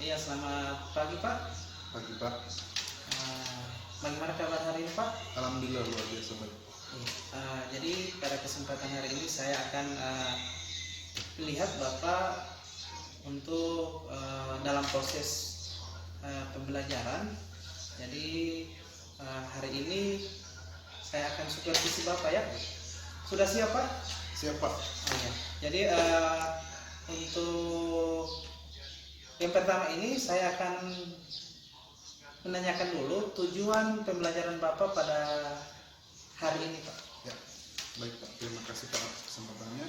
Iya, selamat pagi Pak. Pagi Pak. Bagaimana kabar hari ini Pak? Alhamdulillah luar biasa baik. Jadi pada kesempatan hari ini saya akan lihat Bapak untuk dalam proses pembelajaran. Jadi hari ini saya akan supervisi Bapak ya. Sudah siap Pak? Siap Pak. Iya. Jadi untuk yang pertama ini saya akan menanyakan dulu tujuan pembelajaran Bapak pada hari ini Pak. Ya, baik Pak. Terima kasih Pak kesempatannya.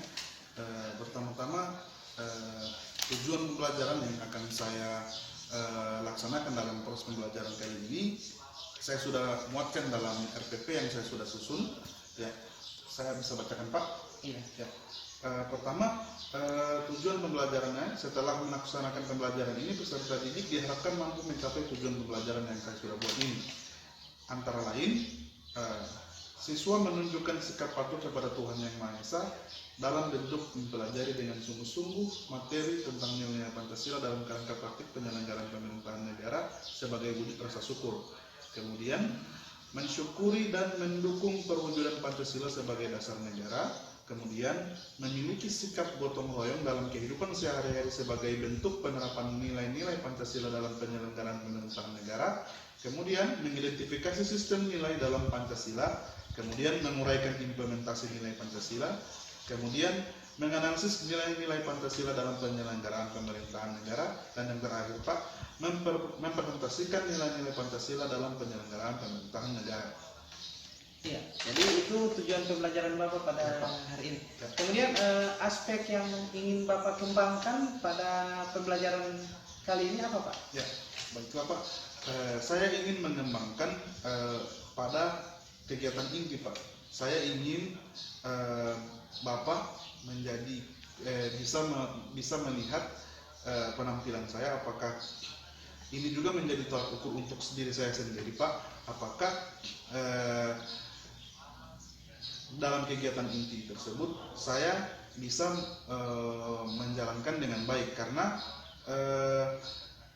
Pertama-tama tujuan pembelajaran yang akan saya laksanakan dalam proses pembelajaran kali ini saya sudah muatkan dalam RPP yang saya sudah susun. Ya, saya bisa bacakan Pak. Iya. Ya. Pertama, tujuan pembelajarannya setelah melaksanakan pembelajaran ini peserta didik diharapkan mampu mencapai tujuan pembelajaran yang saya sudah buat ini. Antara lain, siswa menunjukkan sikap patuh kepada Tuhan Yang Maha Esa dalam bentuk mempelajari dengan sungguh-sungguh materi tentang nilai Pancasila dalam kerangka praktik penyelenggaraan pemerintahan negara sebagai wujud rasa syukur. Kemudian, mensyukuri dan mendukung perwujudan Pancasila sebagai dasar negara. Kemudian, memiliki sikap gotong royong dalam kehidupan sehari-hari sebagai bentuk penerapan nilai-nilai Pancasila dalam penyelenggaraan pemerintahan negara. Kemudian, mengidentifikasi sistem nilai dalam Pancasila. Kemudian, menguraikan implementasi nilai Pancasila. Kemudian, menganalisis nilai-nilai Pancasila dalam penyelenggaraan pemerintahan negara. Dan yang terakhir, Pak, mempresentasikan nilai-nilai Pancasila dalam penyelenggaraan pemerintahan negara. Iya, jadi itu tujuan pembelajaran Bapak pada hari ini. Kemudian aspek yang ingin Bapak kembangkan pada pembelajaran kali ini apa Pak? Ya, baiklah Pak. Saya ingin mengembangkan pada kegiatan inti Pak. Saya ingin Bapak menjadi bisa melihat penampilan saya, apakah ini juga menjadi tolak ukur untuk diri saya sendiri Pak. Apakah dalam kegiatan inti tersebut saya bisa menjalankan dengan baik, karena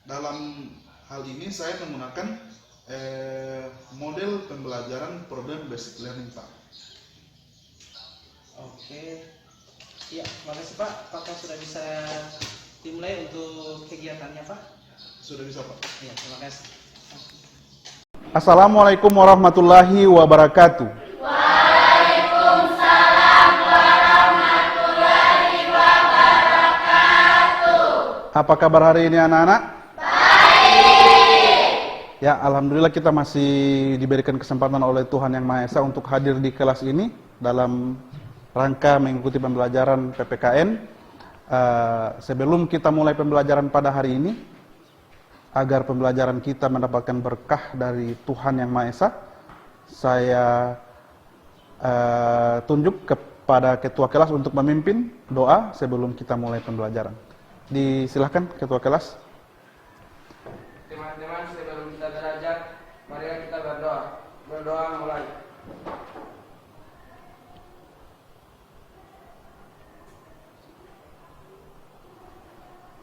dalam hal ini saya menggunakan model pembelajaran problem basic learning Pak. Oke, iya, makasih Pak. Apakah sudah bisa dimulai untuk kegiatannya Pak? Sudah bisa Pak. Iya, terima kasih. Assalamualaikum warahmatullahi wabarakatuh. Apa kabar hari ini anak-anak? Baik. Ya, alhamdulillah kita masih diberikan kesempatan oleh Tuhan Yang Maha Esa untuk hadir di kelas ini dalam rangka mengikuti pembelajaran PPKN. Sebelum kita mulai pembelajaran pada hari ini, agar pembelajaran kita mendapatkan berkah dari Tuhan Yang Maha Esa, saya tunjuk kepada ketua kelas untuk memimpin doa sebelum kita mulai pembelajaran. Disilahkan ketua kelas. Teman-teman, sebelum kita belajar, mari kita berdoa. Berdoa mulai.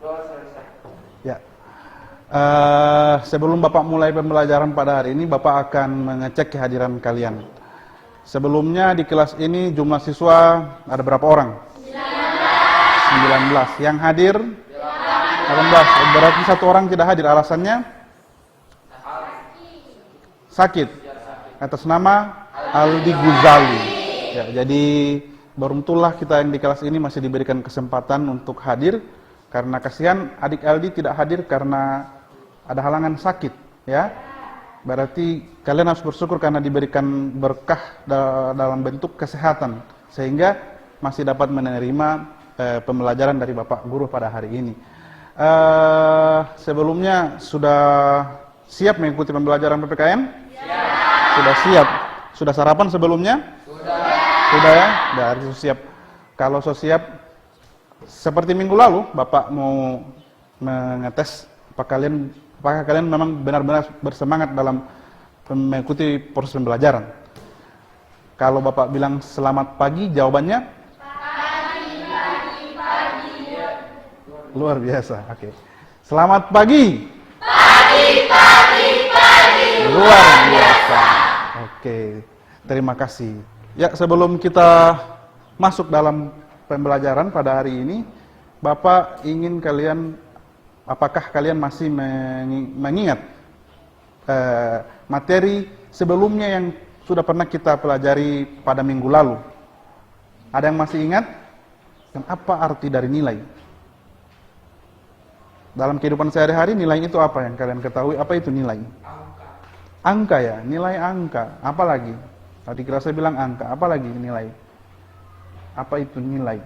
Doa selesai. Ya. Sebelum Bapak mulai pembelajaran pada hari ini, Bapak akan mengecek kehadiran kalian. Sebelumnya di kelas ini jumlah siswa ada berapa orang? 19. Yang hadir 18. Berarti satu orang tidak hadir, alasannya sakit. Atas nama Aldi Guzali. Ya, jadi beruntunglah kita yang di kelas ini masih diberikan kesempatan untuk hadir, karena kasihan adik Aldi tidak hadir karena ada halangan sakit, ya. Berarti kalian harus bersyukur karena diberikan berkah dalam bentuk kesehatan, sehingga masih dapat menerima pembelajaran dari Bapak Guru pada hari ini. Sebelumnya sudah siap mengikuti pembelajaran PPKN? Sudah siap. Sudah sarapan sebelumnya? Sudah ya? Sudah harus siap. Kalau sudah siap, seperti minggu lalu Bapak mau mengetes apakah kalian memang benar-benar bersemangat dalam mengikuti proses pembelajaran. Kalau Bapak bilang selamat pagi, jawabannya? Pagi. Luar biasa. Oke. Selamat pagi. Luar biasa. Oke. Terima kasih. Ya, sebelum kita masuk dalam pembelajaran pada hari ini, Bapak ingin apakah kalian masih mengingat materi sebelumnya yang sudah pernah kita pelajari pada minggu lalu? Ada yang masih ingat? Dan apa arti dari nilai? Dalam kehidupan sehari-hari, nilai itu apa yang kalian ketahui? Apa itu nilai? Angka ya, nilai angka. Apa lagi? Tadi kira saya bilang angka. Apa lagi nilai? Apa itu nilai?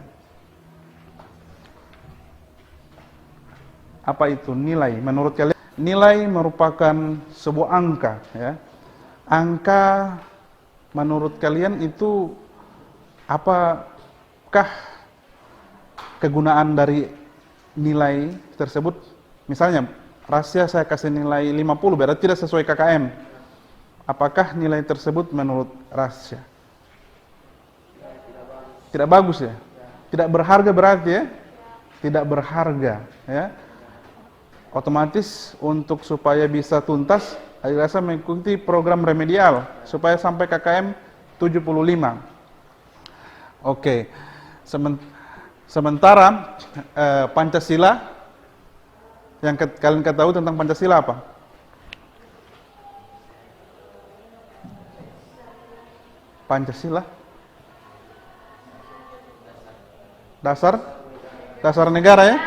Apa itu nilai? Menurut kalian, nilai merupakan sebuah angka, ya. Angka menurut kalian itu apakah kegunaan dari nilai tersebut? Misalnya, rahasia saya kasih nilai 50, berarti tidak sesuai KKM. Apakah nilai tersebut menurut rahasia? Tidak bagus ya? Tidak berharga berarti ya? Tidak berharga ya? Otomatis untuk supaya bisa tuntas, Adik Rasa mengikuti program remedial supaya sampai KKM 75. Oke. Sementara Pancasila, yang kalian ketahui tentang Pancasila apa? Pancasila? Dasar negara ya?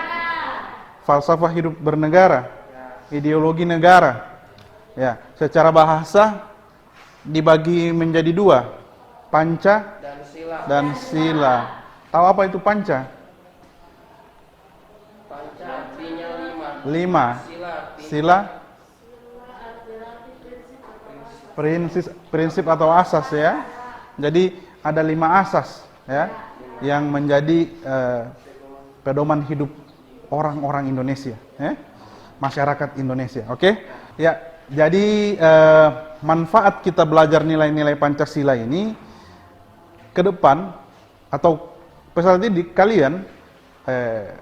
Falsafah hidup bernegara, ideologi negara. Ya, secara bahasa dibagi menjadi dua, panca dan sila. Tahu apa itu panca? Panca artinya 5. Sila prinsip atau asas ya. Jadi ada 5 asas ya yang menjadi pedoman hidup orang-orang Indonesia, ya? Masyarakat Indonesia. Oke? Ya, jadi manfaat kita belajar nilai-nilai Pancasila ini ke depan atau peserta didik kalian,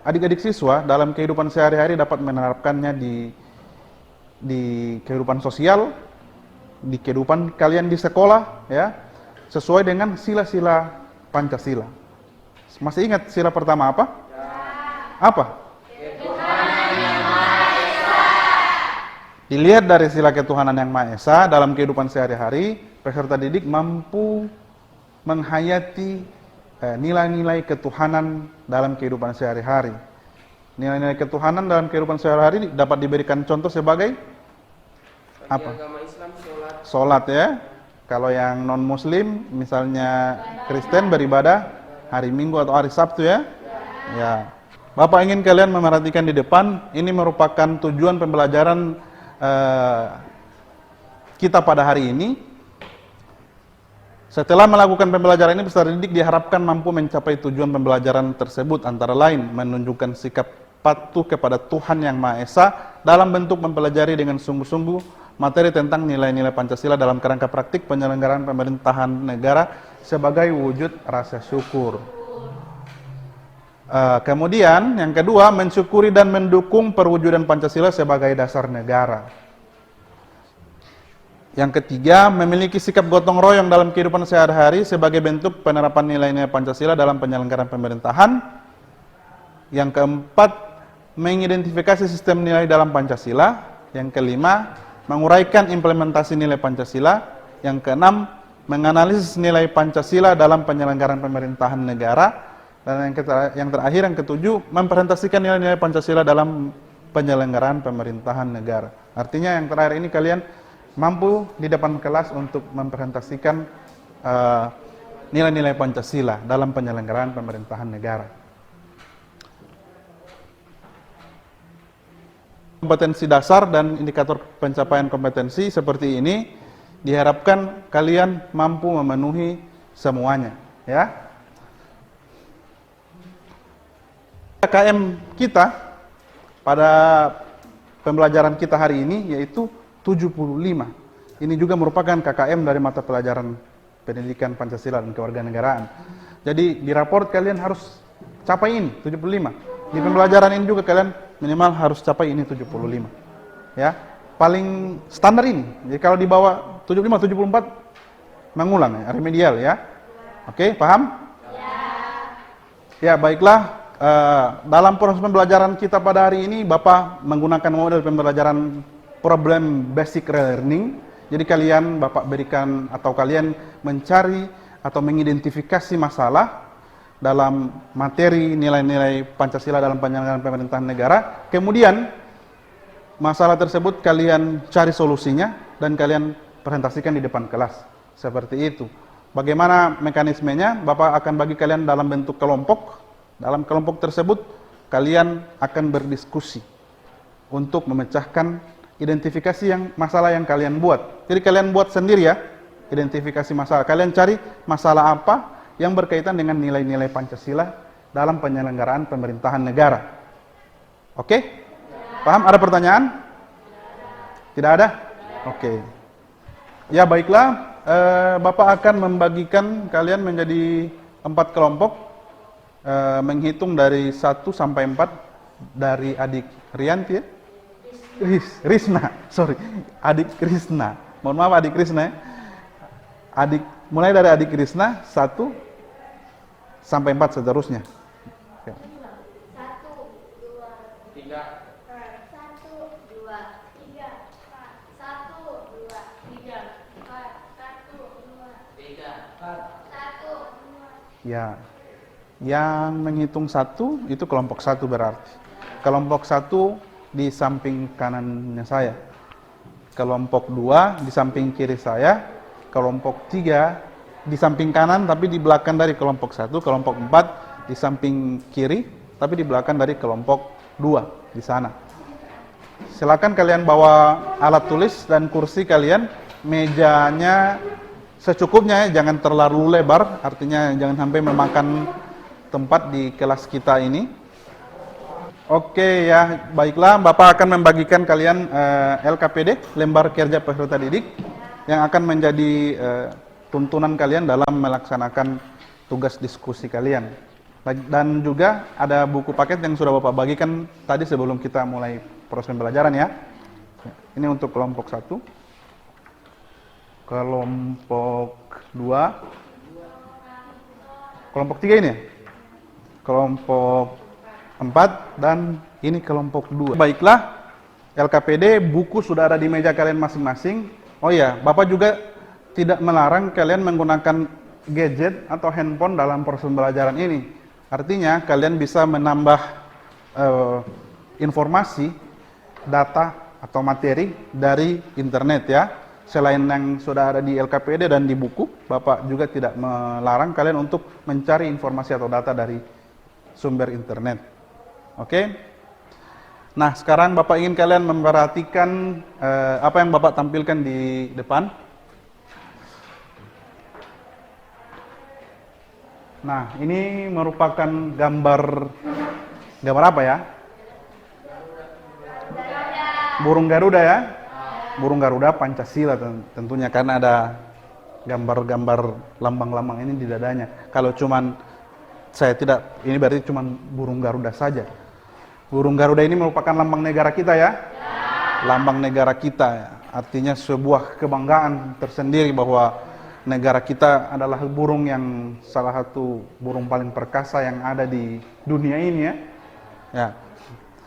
adik-adik siswa dalam kehidupan sehari-hari dapat menerapkannya di kehidupan sosial, di kehidupan kalian di sekolah, ya, sesuai dengan sila-sila Pancasila. Masih ingat sila pertama apa? Apa? Dilihat dari sila ketuhanan yang Maha Esa dalam kehidupan sehari-hari, peserta didik mampu menghayati nilai-nilai ketuhanan dalam kehidupan sehari-hari. Nilai-nilai ketuhanan dalam kehidupan sehari-hari dapat diberikan contoh sebagai apa? Agama Islam Sholat ya. Kalau yang non-muslim, misalnya Kristen beribadah hari Minggu atau hari Sabtu ya. Ya. Bapak ingin kalian memerhatikan di depan, ini merupakan tujuan pembelajaran kita pada hari ini. Setelah melakukan pembelajaran ini, peserta didik diharapkan mampu mencapai tujuan pembelajaran tersebut, antara lain menunjukkan sikap patuh kepada Tuhan Yang Maha Esa dalam bentuk mempelajari dengan sungguh-sungguh materi tentang nilai-nilai Pancasila dalam kerangka praktik penyelenggaraan pemerintahan negara sebagai wujud rasa syukur. Kemudian yang kedua, mensyukuri dan mendukung perwujudan Pancasila sebagai dasar negara. Yang ketiga, memiliki sikap gotong royong dalam kehidupan sehari-hari sebagai bentuk penerapan nilai-nilai Pancasila dalam penyelenggaraan pemerintahan. Yang keempat, mengidentifikasi sistem nilai dalam Pancasila. Yang kelima, menguraikan implementasi nilai Pancasila. Yang keenam, menganalisis nilai Pancasila dalam penyelenggaraan pemerintahan negara. Dan yang terakhir, yang ketujuh, mempresentasikan nilai-nilai Pancasila dalam penyelenggaraan pemerintahan negara. Artinya yang terakhir ini kalian mampu di depan kelas untuk mempresentasikan nilai-nilai Pancasila dalam penyelenggaraan pemerintahan negara. Kompetensi dasar dan indikator pencapaian kompetensi seperti ini diharapkan kalian mampu memenuhi semuanya, ya. KKM kita pada pembelajaran kita hari ini yaitu 75. Ini juga merupakan KKM dari mata pelajaran pendidikan Pancasila dan kewarganegaraan. Jadi di raport kalian harus capai ini 75. Di pembelajaran ini juga kalian minimal harus capai ini 75. Ya, paling standar ini. Jadi kalau di bawah 75, 74 mengulang ya, remedial ya. Oke, paham? Ya, baiklah. Dalam proses pembelajaran kita pada hari ini, Bapak menggunakan model pembelajaran problem basic learning. Jadi Bapak berikan atau kalian mencari atau mengidentifikasi masalah dalam materi nilai-nilai Pancasila dalam penyelenggaraan pemerintahan negara. Kemudian masalah tersebut kalian cari solusinya dan kalian presentasikan di depan kelas. Seperti itu. Bagaimana mekanismenya? Bapak akan bagi kalian dalam bentuk kelompok. Dalam kelompok tersebut, kalian akan berdiskusi untuk memecahkan identifikasi masalah yang kalian buat. Jadi kalian buat sendiri ya, identifikasi masalah. Kalian cari masalah apa yang berkaitan dengan nilai-nilai Pancasila dalam penyelenggaraan pemerintahan negara. Oke? Paham? Ada pertanyaan? Tidak ada? Oke. Ya baiklah, Bapak akan membagikan kalian menjadi 4 kelompok. Menghitung dari 1 sampai 4 dari adik Rianti ya? Risna, sorry, adik Krisna. Mohon maaf adik Krisna ya. Mulai dari adik Krisna 1 sampai 4 seterusnya. Ya. 3. 1. Ya. Yang menghitung 1 itu kelompok 1 berarti. Kelompok 1 di samping kanannya saya. Kelompok 2 di samping kiri saya. Kelompok 3 di samping kanan tapi di belakang dari kelompok 1. Kelompok 4 di samping kiri tapi di belakang dari kelompok 2 di sana. Silakan kalian bawa alat tulis dan kursi kalian. Mejanya secukupnya ya, jangan terlalu lebar, artinya jangan sampai memakan tempat di kelas kita ini. Oke ya, baiklah, Bapak akan membagikan kalian LKPD, lembar kerja peserta didik, yang akan menjadi tuntunan kalian dalam melaksanakan tugas diskusi kalian. Dan juga ada buku paket yang sudah Bapak bagikan tadi sebelum kita mulai proses pembelajaran ya. Ini untuk kelompok 1. Kelompok 2. Kelompok 3 ini ya? Kelompok 4 dan ini kelompok 2. Baiklah, LKPD buku sudah ada di meja kalian masing-masing. Oh iya, Bapak juga tidak melarang kalian menggunakan gadget atau handphone dalam proses pembelajaran ini. Artinya kalian bisa menambah informasi, data atau materi dari internet ya. Selain yang sudah ada di LKPD dan di buku, Bapak juga tidak melarang kalian untuk mencari informasi atau data dari sumber internet. Oke? Nah, sekarang Bapak ingin kalian memperhatikan apa yang Bapak tampilkan di depan. Nah, ini merupakan gambar apa ya? Burung Garuda ya? Burung Garuda Pancasila tentunya, karena ada gambar-gambar lambang-lambang ini di dadanya. Kalau cuman ini berarti cuman burung Garuda saja. Burung Garuda ini merupakan lambang negara kita ya? Lambang negara kita ya. Artinya sebuah kebanggaan tersendiri bahwa negara kita adalah burung yang salah satu burung paling perkasa yang ada di dunia ini ya. Ya.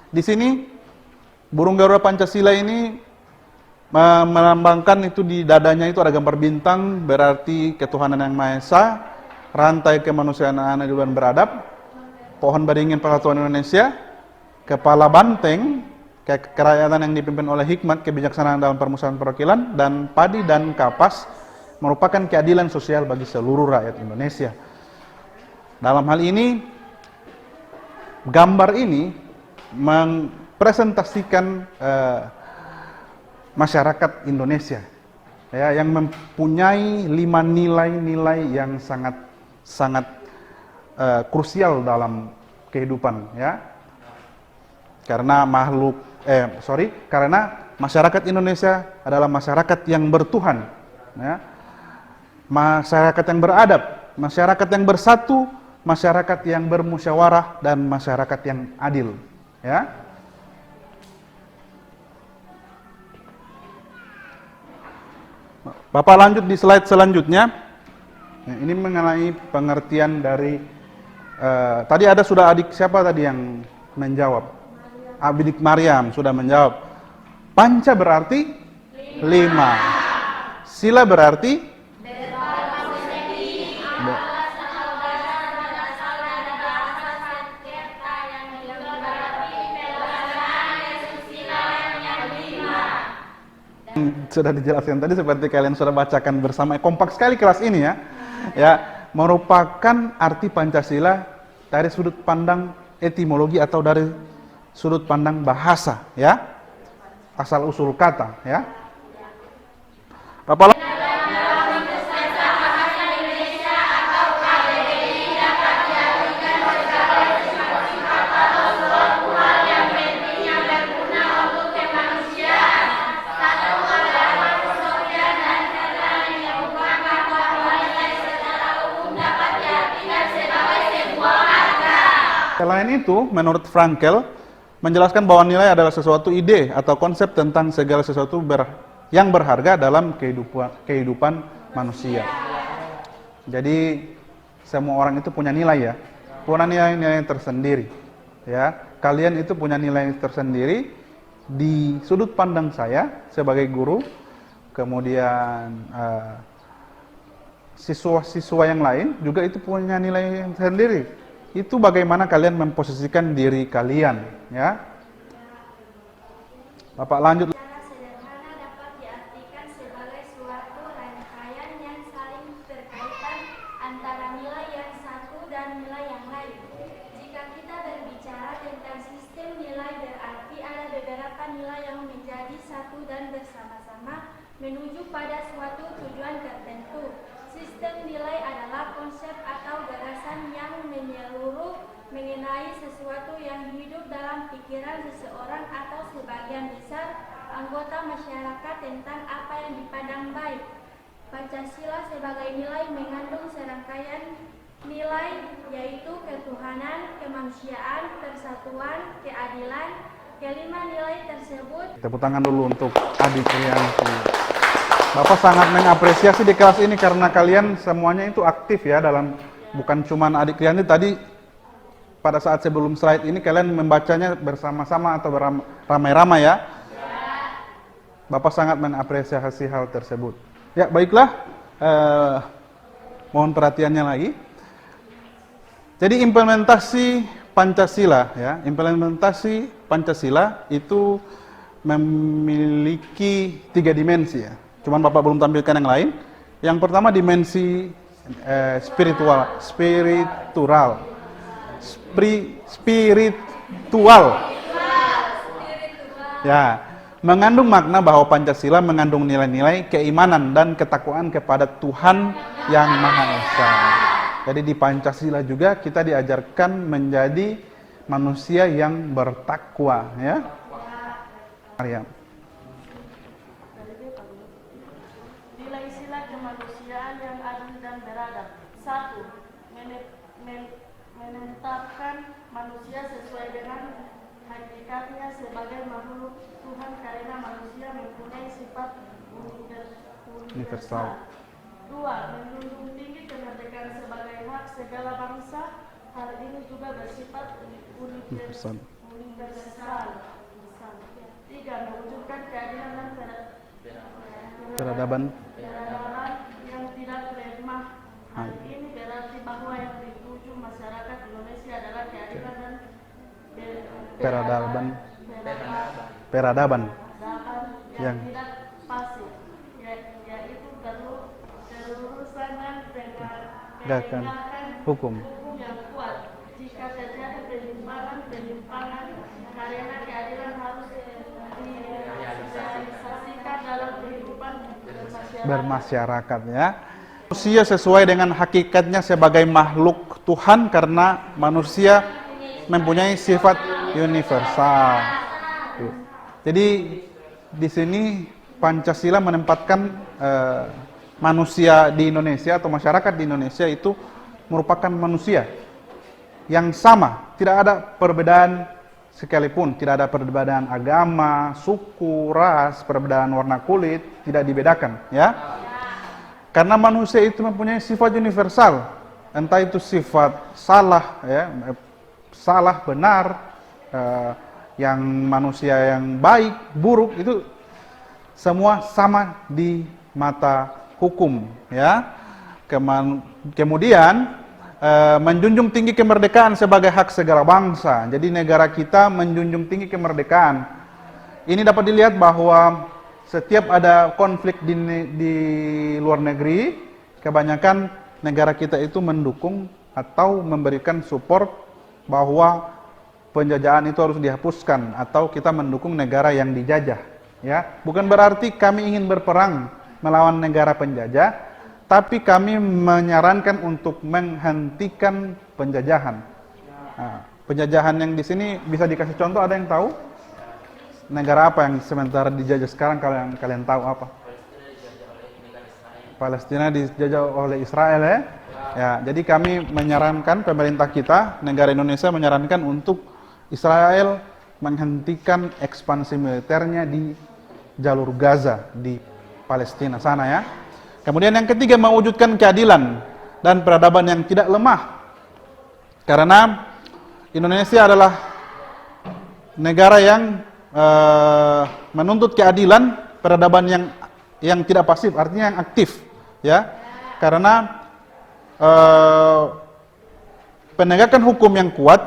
Di sini burung Garuda Pancasila ini melambangkan itu di dadanya itu ada gambar bintang, berarti ketuhanan yang Maha Esa, rantai kemanusiaan adil dan beradab, pohon beringin persatuan Indonesia, kepala banteng, kerakyatan yang dipimpin oleh hikmat, kebijaksanaan dalam permusuhan perwakilan, dan padi dan kapas merupakan keadilan sosial bagi seluruh rakyat Indonesia. Dalam hal ini, gambar ini mempresentasikan masyarakat Indonesia ya, yang mempunyai 5 nilai-nilai yang sangat krusial dalam kehidupan ya. Karena karena masyarakat Indonesia adalah masyarakat yang bertuhan ya. Masyarakat yang beradab, masyarakat yang bersatu masyarakat yang bermusyawarah dan masyarakat yang adil, ya. Bapak lanjut di slide selanjutnya. Nah, ini mengenai pengertian dari tadi sudah adik siapa tadi yang menjawab? Adik Maryam sudah menjawab. Panca berarti 5. Sila berarti sudah dijelaskan tadi seperti kalian sudah bacakan bersama. Kompak sekali kelas ini ya. Ya, merupakan arti Pancasila dari sudut pandang etimologi atau dari sudut pandang bahasa, ya. Asal usul kata, ya. Bapak Selain itu, menurut Frankel, menjelaskan bahwa nilai adalah sesuatu ide atau konsep tentang segala sesuatu yang berharga dalam kehidupan manusia. Jadi, semua orang itu punya nilai ya, punya nilai-nilai tersendiri. Ya, kalian itu punya nilai tersendiri di sudut pandang saya sebagai guru, kemudian siswa-siswa yang lain juga itu punya nilai sendiri. Itu bagaimana kalian memposisikan diri kalian, ya. Bapak lanjut. Secara sederhana dapat diartikan sebagai suatu rangkaian yang saling berkaitan antara nilai yang satu dan nilai yang lain. Jika kita berbicara tentang sistem nilai, berarti ada beberapa nilai yang menjadi satu dan bersama-sama menuju pada suatu tujuan tertentu. Sistem nilai adalah konsep atau gagasan yang menyeluruh mengenai sesuatu yang hidup dalam pikiran seseorang atau sebagian besar anggota masyarakat tentang apa yang dipandang baik. Pancasila sebagai nilai mengandung serangkaian nilai, yaitu ketuhanan, kemanusiaan, persatuan, keadilan. Kelima nilai tersebut. Tepuk tangan dulu untuk Adik Rianti. Bapak sangat mengapresiasi di kelas ini karena kalian semuanya itu aktif ya dalam, bukan cuman Adik Rianti tadi pada saat sebelum slide ini kalian membacanya bersama-sama atau beramai-ramai ya. Bapak sangat mengapresiasi hal tersebut. Ya baiklah, mohon perhatiannya lagi. Jadi implementasi Pancasila ya, implementasi Pancasila itu memiliki 3 dimensi ya. Cuman Bapak belum tampilkan yang lain. Yang pertama dimensi spiritual. Ya, mengandung makna bahwa Pancasila mengandung nilai-nilai keimanan dan ketakwaan kepada Tuhan yang Maha Esa. Jadi di Pancasila juga kita diajarkan menjadi manusia yang bertakwa ya. Maryam. Nilai sila kemanusiaan yang adil dan beradab. 1. Menetapkan manusia sesuai dengan hakikatnya sebagai makhluk Tuhan karena manusia mempunyai sifat universal. 2. Menjunjung tinggi kemerdekaan sebagai hak segala bangsa. Hal ini juga bersifat universal. 3. Mewujudkan keadilan dan Peradaban yang tidak lemah. Hal ini berarti bahwa yang dituju masyarakat Indonesia adalah keadilan dan peradaban yang tidak pasif, yaitu kelurusan dan penegakan hukum yang kuat. Jika terjadi penyimpangan karena keadilan harus direalisasikan dalam kehidupan bermasyarakat ya. Manusia sesuai dengan hakikatnya sebagai makhluk Tuhan karena manusia mempunyai sifat universal. Jadi di sini Pancasila menempatkan manusia di Indonesia atau masyarakat di Indonesia itu merupakan manusia yang sama, tidak ada perbedaan sekalipun, tidak ada perbedaan agama, suku, ras, perbedaan warna kulit, tidak dibedakan, ya. Karena manusia itu mempunyai sifat universal, entah itu sifat salah, ya, salah, benar, yang manusia yang baik, buruk, itu semua sama di mata hukum, ya. Kemudian menjunjung tinggi kemerdekaan sebagai hak segala bangsa. Jadi negara kita menjunjung tinggi kemerdekaan. Ini dapat dilihat bahwa setiap ada konflik di luar negeri, kebanyakan negara kita itu mendukung atau memberikan support bahwa penjajahan itu harus dihapuskan atau kita mendukung negara yang dijajah. Ya, bukan berarti kami ingin berperang melawan negara penjajah, tapi kami menyarankan untuk menghentikan penjajahan. Nah, penjajahan yang di sini bisa dikasih contoh, ada yang tahu? Negara apa yang sementara dijajah sekarang, kalian tahu apa? Palestina dijajah oleh Israel, ya? Ya, jadi kami menyarankan, pemerintah kita, negara Indonesia menyarankan untuk Israel menghentikan ekspansi militernya di jalur Gaza, di Palestina sana, ya. Kemudian yang ketiga, mewujudkan keadilan dan peradaban yang tidak lemah. Karena Indonesia adalah negara yang menuntut keadilan, peradaban yang tidak pasif, artinya yang aktif, ya. Karena penegakan hukum yang kuat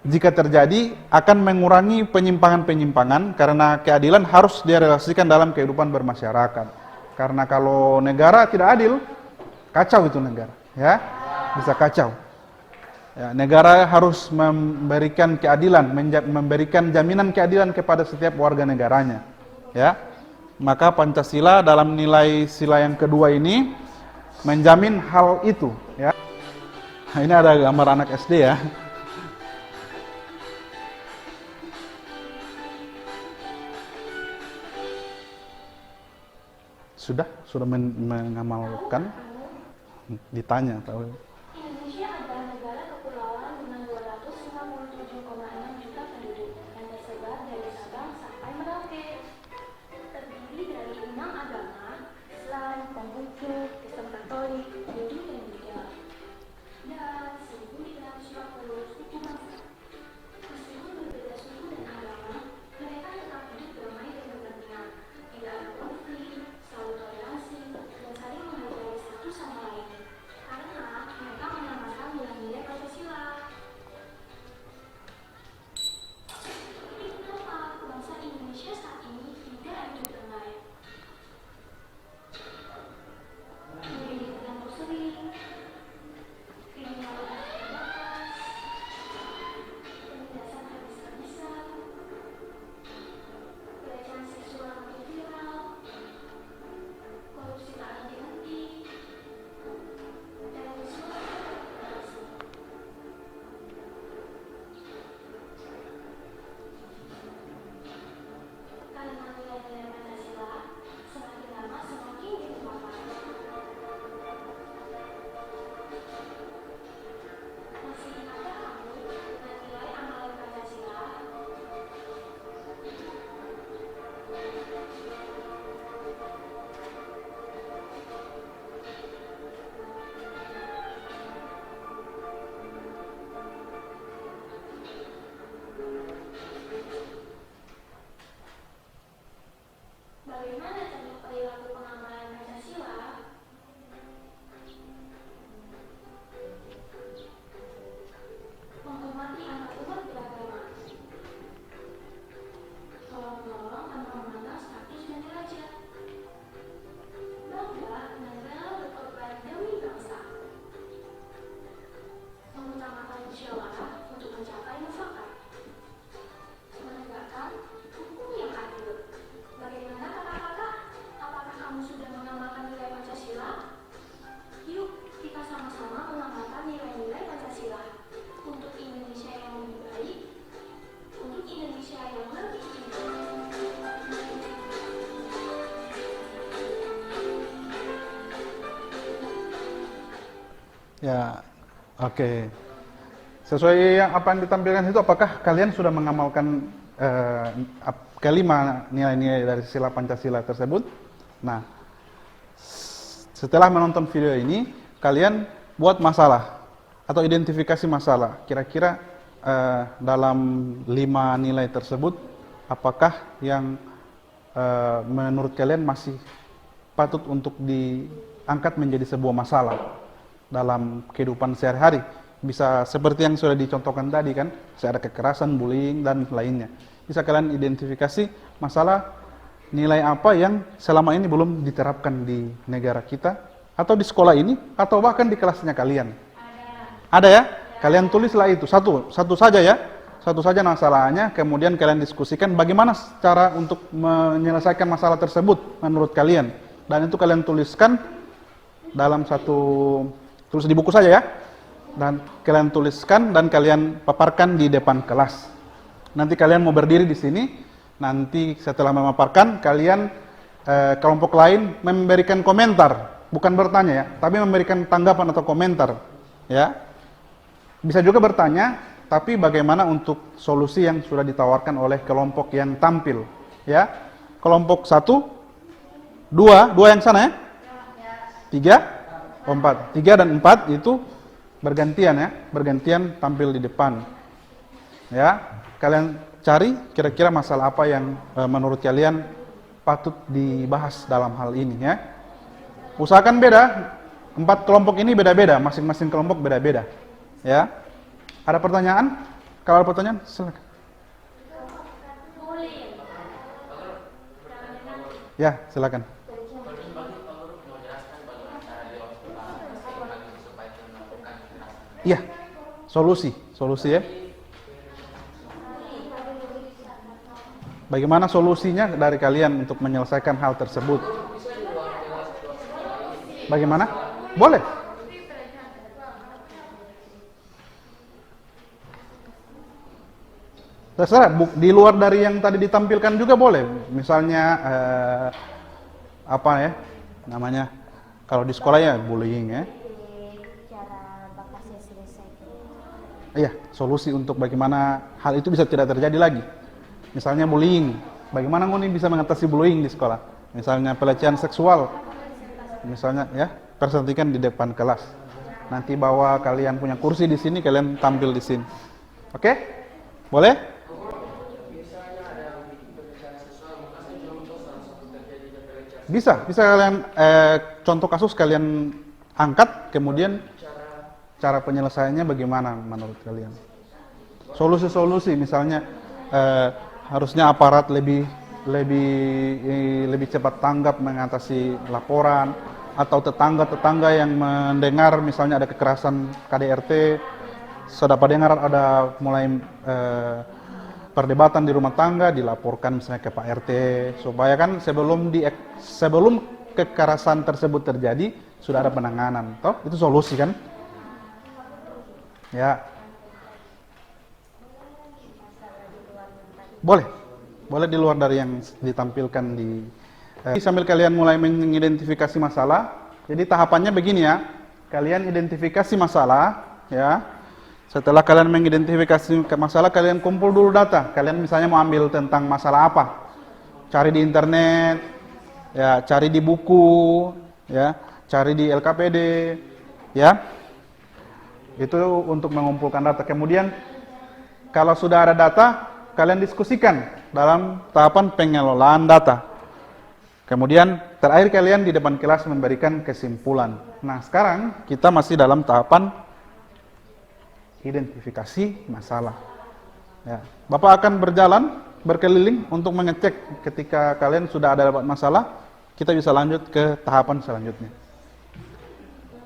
jika terjadi akan mengurangi penyimpangan-penyimpangan, karena keadilan harus direlasikan dalam kehidupan bermasyarakat. Karena kalau negara tidak adil, kacau itu negara, ya, bisa kacau. Ya, negara harus memberikan keadilan, memberikan jaminan keadilan kepada setiap warga negaranya, ya. Maka Pancasila dalam nilai sila yang kedua ini menjamin hal itu, ya. Nah, ini ada gambar anak SD, ya. Sudah mengamalkan, ditanya tahu. Indonesia adalah negara kepulauan dengan 257,6 juta penduduk yang tersebar dari Sabang sampai Merauke. Terdiri dari 6 agama, Islam, Konghucu, Kristen Katolik, Hindu, dan Buddha. Dan 1.340 suku bangsa. Meskipun berbeda suku dan agama, mereka tetap hidup damai dan berdampingan. Tidak ada konflik, selalu toleransi, dan saling menghargai satu sama lain. Karena mereka mengamalkan nilai-nilai Pancasila. Tapi kenapa bangsa Indonesia saat ini tidak hidup damai? Memiliki kelompok sering, kriminalitas terbatas, penindasan habis-habisan, pelecehan seksual makin viral, korupsi tak henti-henti, terorisme tak berhasil. Karena nilai-nilai Pancasila semakin lama semakin dilupakan. Masih ingatkah kamu dengan nilai amalan Pancasila? Bagaimana teknik perilaku pengamalan Pancasila? Menghormati anak umat beragama. Tolong menolong tanpa memandang status dan derajat. Bangga dan rela berkorban demi bangsa. Mengutamakan musyawarah untuk mencapai mufakat. Menegakkan hukum yang adil. Bagaimana kakak-kakak? Apakah kamu sudah mengamalkan nilai Pancasila? Yuk, kita sama-sama mengamalkan nilai-nilai Pancasila untuk Indonesia yang lebih baik, untuk Indonesia yang lebih indah. Ya, oke. Sesuai yang apa yang ditampilkan itu, apakah kalian sudah mengamalkan kelima nilai-nilai dari sila Pancasila tersebut? Nah, setelah menonton video ini, kalian buat masalah atau identifikasi masalah. Kira-kira dalam 5 nilai tersebut, apakah yang menurut kalian masih patut untuk diangkat menjadi sebuah masalah dalam kehidupan sehari-hari? Bisa seperti yang sudah dicontohkan tadi kan, bisa ada kekerasan, bullying, dan lainnya. Bisa kalian identifikasi masalah nilai apa yang selama ini belum diterapkan di negara kita, atau di sekolah ini, atau bahkan di kelasnya kalian. Ada ya? Kalian tulislah itu, satu saja ya. Satu saja masalahnya, kemudian kalian diskusikan bagaimana cara untuk menyelesaikan masalah tersebut menurut kalian. Dan itu kalian tuliskan dalam tulis di buku saja ya. Dan kalian tuliskan dan kalian paparkan di depan kelas. Nanti kalian mau berdiri di sini, nanti setelah memaparkan, kalian kelompok lain memberikan komentar, bukan bertanya ya, tapi memberikan tanggapan atau komentar ya. Bisa juga bertanya, tapi bagaimana untuk solusi yang sudah ditawarkan oleh kelompok yang tampil ya. Kelompok 1, 2 yang sana ya, 3, 4, 3 dan 4 itu bergantian ya, bergantian tampil di depan ya. Kalian cari kira-kira masalah apa yang menurut kalian patut dibahas dalam hal ini ya. Usahakan beda, 4 kelompok ini beda-beda, masing-masing kelompok beda-beda ya. Ada pertanyaan? Kalau ada pertanyaan, silakan. Ya, silakan. Iya, solusi ya. Bagaimana solusinya dari kalian untuk menyelesaikan hal tersebut? Bagaimana? Boleh. Terserah, di luar dari yang tadi ditampilkan juga boleh. Misalnya apa ya namanya? Kalau di sekolah ya bullying ya. Cara Bapak saya selesaikan. Iya, solusi untuk bagaimana hal itu bisa tidak terjadi lagi. Misalnya bullying, bagaimana ngoni bisa mengatasi bullying di sekolah? Misalnya pelecehan seksual, misalnya ya, presentasikan di depan kelas. Nanti bawa kalian punya kursi di sini, kalian tampil di sini. Oke? Boleh? Bisa kalian contoh kasus kalian angkat, kemudian cara penyelesaiannya bagaimana menurut kalian? Solusi-solusi, misalnya harusnya aparat lebih cepat tanggap mengatasi laporan, atau tetangga-tetangga yang mendengar misalnya ada kekerasan KDRT, sudah dengar ada mulai perdebatan di rumah tangga, dilaporkan misalnya ke Pak RT, supaya kan sebelum kekerasan tersebut terjadi sudah ada penanganan, toh itu solusi kan? Ya, boleh di luar dari yang ditampilkan di. Sambil kalian mulai mengidentifikasi masalah, jadi tahapannya begini ya, kalian identifikasi masalah, ya. Setelah kalian mengidentifikasi masalah, kalian kumpul dulu data. Kalian misalnya mau ambil tentang masalah apa? Cari di internet, ya, cari di buku, ya, cari di LKPD, ya. Itu untuk mengumpulkan data. Kemudian kalau sudah ada data, kalian diskusikan dalam tahapan pengelolaan data. Kemudian terakhir kalian di depan kelas memberikan kesimpulan. Nah, sekarang kita masih dalam tahapan identifikasi masalah. Ya. Bapak akan berkeliling untuk mengecek ketika kalian sudah ada dapat masalah, kita bisa lanjut ke tahapan selanjutnya.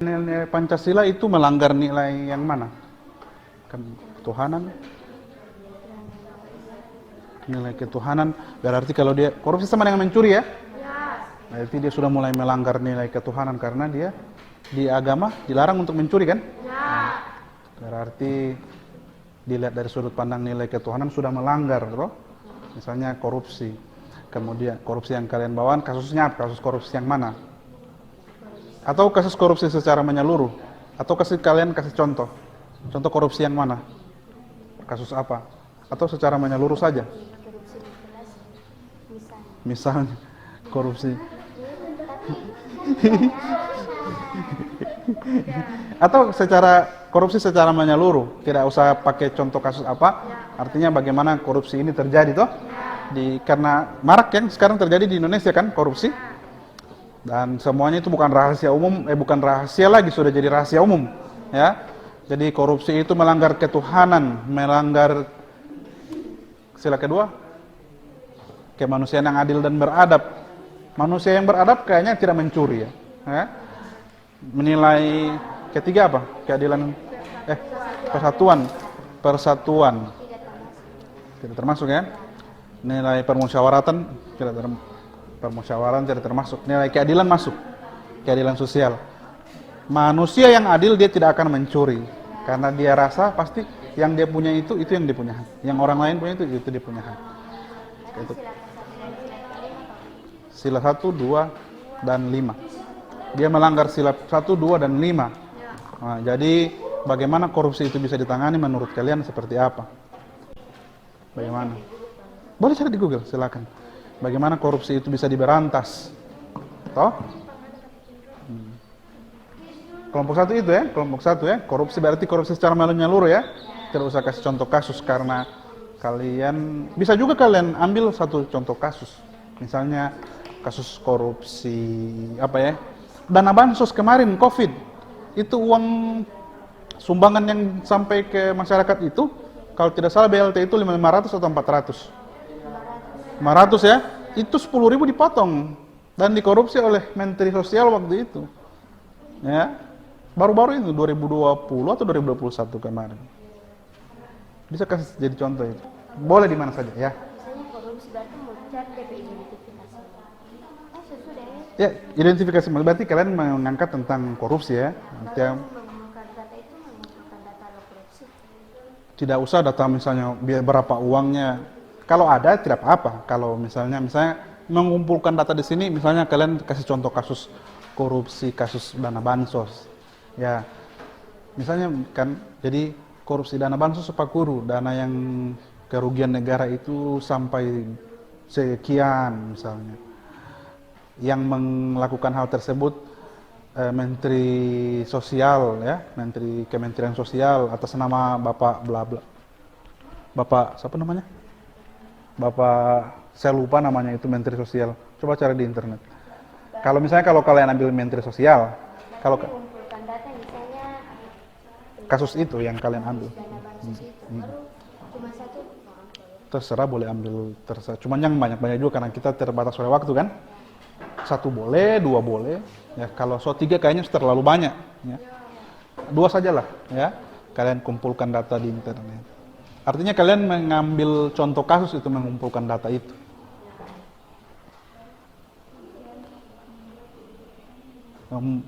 Nilai Pancasila itu melanggar nilai yang mana? Ketuhanan. Nilai ketuhanan berarti kalau dia korupsi sama dengan mencuri ya? Berarti dia sudah mulai melanggar nilai ketuhanan karena dia di agama dilarang untuk mencuri kan? Nah, berarti dilihat dari sudut pandang nilai ketuhanan sudah melanggar, loh. Misalnya korupsi. Kemudian korupsi yang kalian bawaan kasusnya apa? Kasus korupsi yang mana? Atau kasus korupsi secara menyeluruh? Atau kalian kasih contoh? Contoh korupsi yang mana? Kasus apa? Atau secara menyeluruh saja? Korupsi di kelas, Misalnya korupsi. Atau secara korupsi secara menyeluruh, tidak usah pakai contoh kasus apa. Artinya bagaimana korupsi ini terjadi toh? Karena marak yang sekarang terjadi di Indonesia kan korupsi. Dan semuanya itu bukan rahasia umum, bukan rahasia lagi, sudah jadi rahasia umum, ya. Jadi korupsi itu melanggar ketuhanan, melanggar sila kedua, kemanusiaan yang adil dan beradab. Manusia yang beradab kayaknya tidak mencuri ya. Menilai ketiga apa? Keadilan, persatuan. Tidak termasuk ya. Nilai permusyawaratan tidak termasuk. Nilai keadilan masuk. Keadilan sosial. Manusia yang adil dia tidak akan mencuri karena dia rasa pasti yang dia punya itu yang dia punya hak. Yang orang lain punya itu dia punya hak. Itu. Sila 1, 2, dan 5. Dia melanggar sila 1, 2, dan 5. Nah, jadi bagaimana korupsi itu bisa ditangani menurut kalian seperti apa? Bagaimana? Boleh cari di Google, silakan. Bagaimana korupsi itu bisa diberantas? Toh? Kelompok 1 itu ya, kelompok 1 ya. Korupsi berarti korupsi secara menyeluruh ya. Tidak usah kasih contoh kasus karena kalian bisa juga kalian ambil satu contoh kasus. Misalnya kasus korupsi apa ya? Dana bansos kemarin Covid. Itu uang sumbangan yang sampai ke masyarakat itu kalau tidak salah BLT itu 500 atau 400. 500 ya, itu 10.000 dipotong dan dikorupsi oleh Menteri Sosial waktu itu. Ya, baru-baru itu 2020 atau 2021 kemarin. Bisa kasih jadi contoh itu. Boleh di mana saja ya. Misalnya korupsi berarti mau cari DP identifikasi. Sesudah ya. Ya, identifikasi berarti kalian mengangkat tentang korupsi ya. Kalau mengumpulkan data itu mengumpulkan data lo korupsi. Tidak usah data misalnya berapa uangnya. Kalau ada tidak apa-apa. Kalau misalnya mengumpulkan data di sini, misalnya kalian kasih contoh kasus korupsi, kasus dana bansos. Ya, misalnya kan, jadi korupsi dana bansos apa guru, dana yang kerugian negara itu sampai sekian misalnya. Yang melakukan hal tersebut Menteri Sosial ya, Menteri Kementerian Sosial atas nama Bapak bla bla. Bapak siapa namanya? Bapak, saya lupa namanya itu Menteri Sosial. Coba cari di internet. Kalau misalnya kalau kalian ambil Menteri Sosial, kalau mengumpulkan data misalnya kasus itu yang kalian ambil, dana bansos itu baru cuma satu orang tua. terserah boleh ambil terserah. Cuman yang banyak-banyak juga karena kita terbatas oleh waktu kan. 1 boleh, 2 boleh. Ya kalau 3 kayaknya terlalu banyak. Ya. 2 sajalah ya. Kalian kumpulkan data di internet. Artinya kalian mengambil contoh kasus itu mengumpulkan data itu.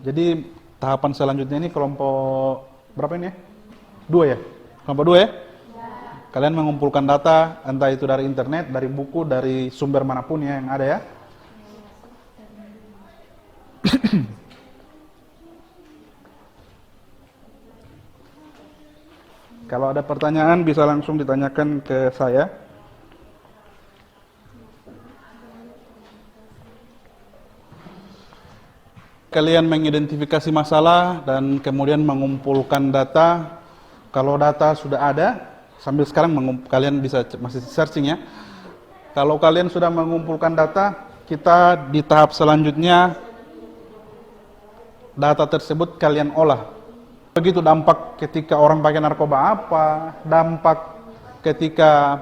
Jadi tahapan selanjutnya ini kelompok berapa ini ya? 2 ya? Kelompok 2 ya? Kalian mengumpulkan data entah itu dari internet, dari buku, dari sumber manapun ya yang ada ya. Kalau ada pertanyaan bisa langsung ditanyakan ke saya. Kalian mengidentifikasi masalah dan kemudian mengumpulkan data. Kalau data sudah ada, sambil sekarang kalian bisa masih searching ya. Kalau kalian sudah mengumpulkan data, kita di tahap selanjutnya data tersebut kalian olah. Begitu dampak ketika orang pakai narkoba apa, dampak ketika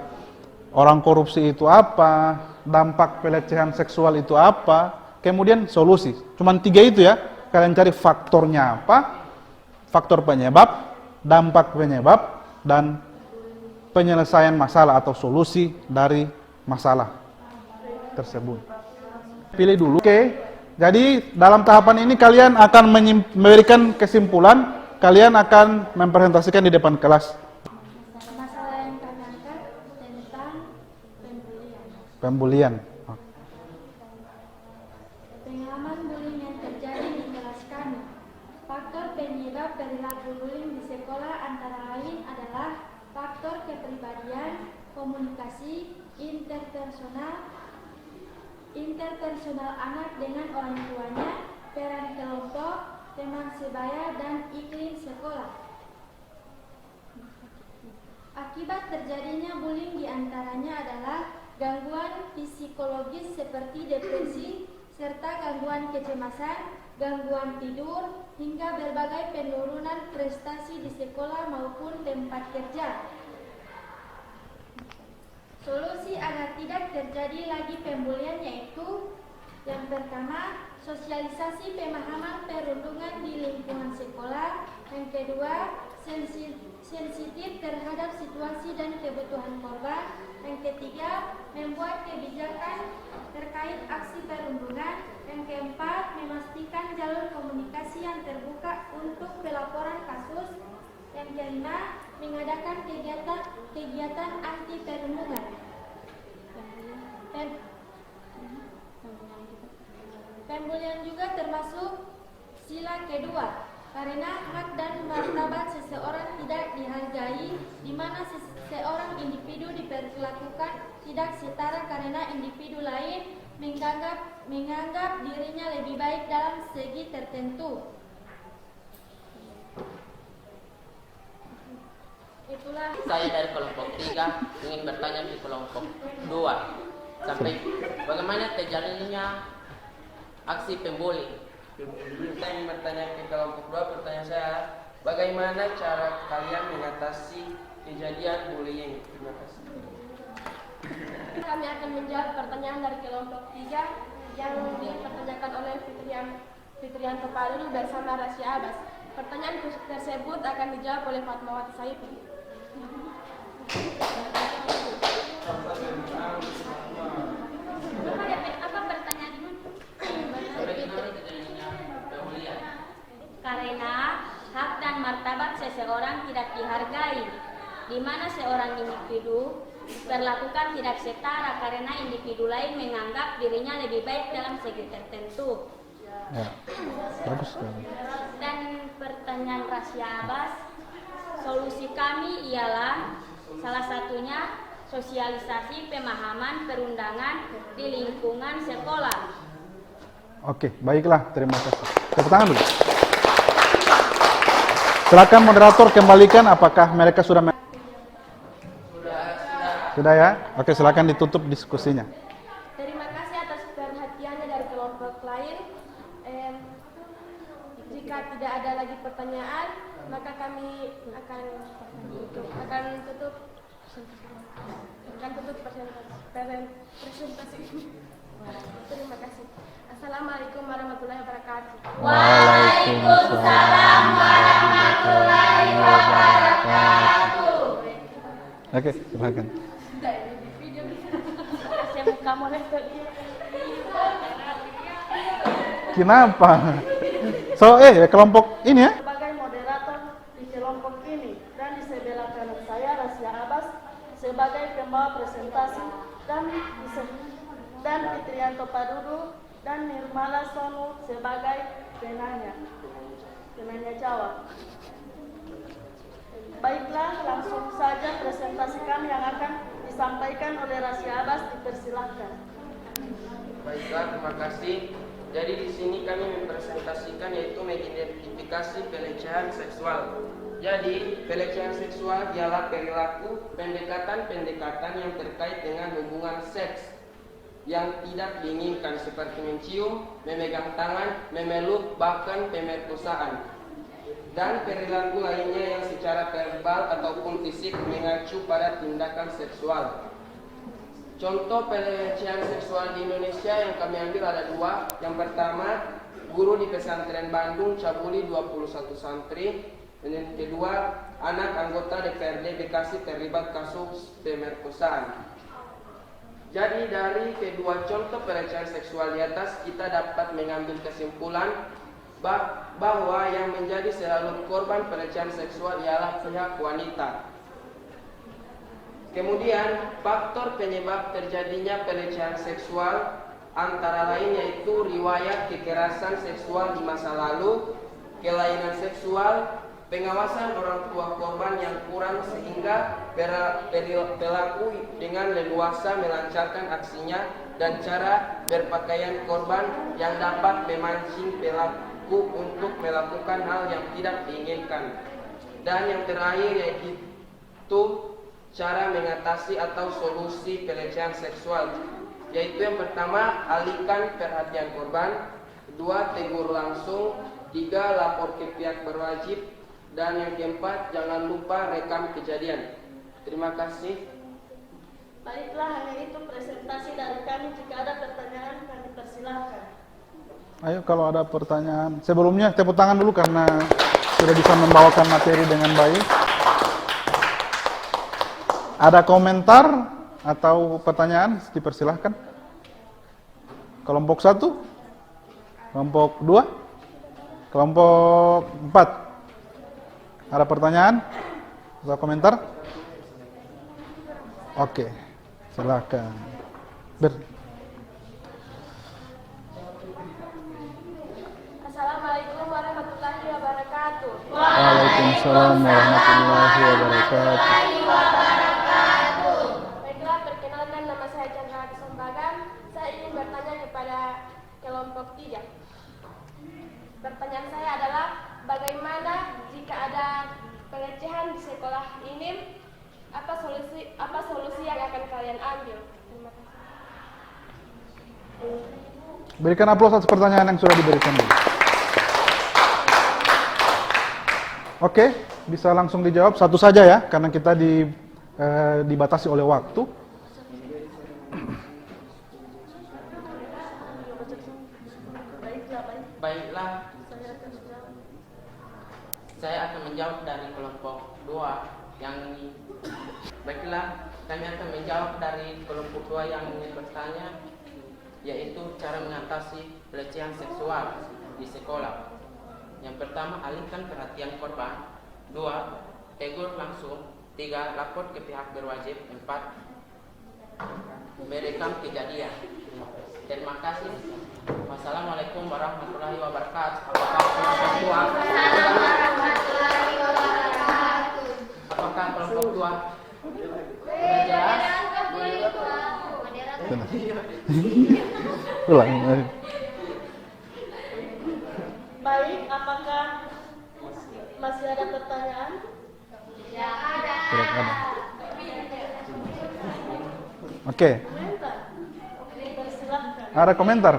orang korupsi itu apa, dampak pelecehan seksual itu apa, kemudian solusi. Cuman 3 itu ya, kalian cari faktornya apa, faktor penyebab, dampak penyebab, dan penyelesaian masalah atau solusi dari masalah tersebut. Pilih dulu, oke. Jadi dalam tahapan ini kalian akan memberikan kesimpulan. Kalian akan mempresentasikan di depan kelas. Masalah yang terangkat tentang pembulian. Pembulian. Pengalaman bullying yang terjadi di kelas kami. Faktor penyebab perilaku bullying di sekolah antara komunikasi interpersonal anak dengan orang tuanya, peran kelompok, teman sebaya, dan iklim sekolah. Akibat terjadinya bullying diantaranya adalah gangguan psikologis seperti depresi, serta gangguan kecemasan, gangguan tidur, hingga berbagai penurunan prestasi di sekolah maupun tempat kerja. Solusi agar tidak terjadi lagi pembulian yaitu: yang pertama, sosialisasi pemahaman perundungan di lingkungan sekolah. Yang kedua, sensitif terhadap situasi dan kebutuhan korban. Yang ketiga, membuat kebijakan terkait aksi perundungan. Yang keempat, memastikan jalur komunikasi yang terbuka untuk pelaporan kasus. Yang kelima, mengadakan kegiatan anti perundungan. Pembulian juga termasuk sila kedua, karena hak dan martabat seseorang tidak dihargai, di mana seorang individu diperlakukan tidak setara karena individu lain menganggap dirinya lebih baik dalam segi tertentu. Itulah Saya dari kelompok 3 ingin bertanya di kelompok 2 sampai bagaimana terjadinya aksi pembuli. Saya ingin bertanya ke kelompok 2, pertanyaan saya, bagaimana cara kalian mengatasi kejadian bullying? Terima kasih. Kami akan menjawab pertanyaan dari kelompok 3 yang dipertanyakan oleh Fitrianto Padulu bersama Rasya Abbas. Pertanyaan tersebut akan dijawab oleh Fatmawati Saifi. apa pertanyaanmu? Bagaimana terjadinya pembulian? Karena hak dan martabat seseorang tidak dihargai, di mana seorang individu diperlakukan tidak setara karena individu lain menganggap dirinya lebih baik dalam segi tertentu. Ya, bagus sekali. Dan pertanyaan Rasya Abbas, solusi kami ialah salah satunya sosialisasi pemahaman perundangan di lingkungan sekolah. Oke, baiklah, terima kasih. Tepuk tangan dulu. Silakan moderator kembalikan apakah mereka sudah Sudah ya? Oke, silakan ditutup diskusinya. Terima kasih atas perhatiannya dari kelompok lain. Jika tidak ada lagi pertanyaan, maka kami akan tutup presentasi ini. Terima kasih. Assalamualaikum warahmatullahi wabarakatuh. Waalaikumsalam warahmatullahi wabarakatuh. Oke, silakan. Saya buka monitor. Kenapa? Kelompok ini ya? Sebagai moderator di kelompok ini dan di sebelah kanan saya Rasya Abbas sebagai pembawa presentasi dan Fitrianto Padulu dan Nirmala Sonu sebagai penanya jawab. Baiklah, langsung saja presentasi kami yang akan disampaikan oleh Rasya Abbas, dipersilahkan. Baiklah, terima kasih. Jadi di sini kami mempresentasikan yaitu mengidentifikasi pelecehan seksual. Jadi pelecehan seksual ialah perilaku pendekatan-pendekatan yang terkait dengan hubungan seks yang tidak diinginkan seperti mencium, memegang tangan, memeluk, bahkan pemerkosaan. Dan perilaku lainnya yang secara verbal ataupun fisik mengacu pada tindakan seksual. Contoh pelecehan seksual di Indonesia yang kami ambil ada 2. Yang pertama, guru di pesantren Bandung cabuli 21 santri. Dan yang kedua, anak anggota DPRD Bekasi terlibat kasus pemerkosaan. Jadi dari kedua contoh pelecehan seksual di atas kita dapat mengambil kesimpulan bahwa yang menjadi selalu korban pelecehan seksual ialah pihak wanita. Kemudian faktor penyebab terjadinya pelecehan seksual antara lain yaitu riwayat kekerasan seksual di masa lalu, kelainan seksual, pengawasan orang tua korban yang kurang sehingga pelaku dengan leluasa melancarkan aksinya, dan cara berpakaian korban yang dapat memancing pelaku untuk melakukan hal yang tidak diinginkan. Dan yang terakhir yaitu cara mengatasi atau solusi pelecehan seksual, yaitu yang pertama, alihkan perhatian korban, kedua, tegur langsung, tiga, lapor ke pihak berwajib, dan yang keempat, jangan lupa rekam kejadian. Terima kasih. Baiklah, hanya itu presentasi dari kami. Jika ada pertanyaan, kami persilahkan. Ayo kalau ada pertanyaan. Sebelumnya tepuk tangan dulu karena sudah bisa membawakan materi dengan baik. Ada komentar atau pertanyaan? Dipersilahkan. Kelompok 1, kelompok 2, kelompok 4. Ada pertanyaan? Ada komentar? Oke, silakan. Assalamualaikum warahmatullahi wabarakatuh. Waalaikumsalam warahmatullahi wabarakatuh. Baiklah, perkenalkan, nama saya Chandra Kesembagam. Saya ingin bertanya kepada kelompok 3. Pertanyaan saya adalah, bagaimana jika ada pelecehan di sekolah ini? Apa solusi yang akan kalian ambil? Terima kasih. Berikan aplaus atas pertanyaan yang sudah diberikan. Oke, bisa langsung dijawab satu saja ya, karena kita dibatasi oleh waktu. Baiklah, saya akan menjawab dari kelompok 2 yang ini. Baiklah, kami akan menjawab dari kelompok 2 yang ingin bertanya, yaitu cara mengatasi pelecehan seksual di sekolah. Yang pertama, alihkan perhatian korban. 2, tegur langsung. 3, lapor ke pihak berwajib. 4, merekam kejadian. Terima kasih. Wassalamualaikum warahmatullahi wabarakatuh. Apakah kelompok 2 sudah jelas? Ulang. Baik, apakah masih ada pertanyaan? Tidak ada. Tidak ada. Oke, Komentar? Persilahkan. ada komentar?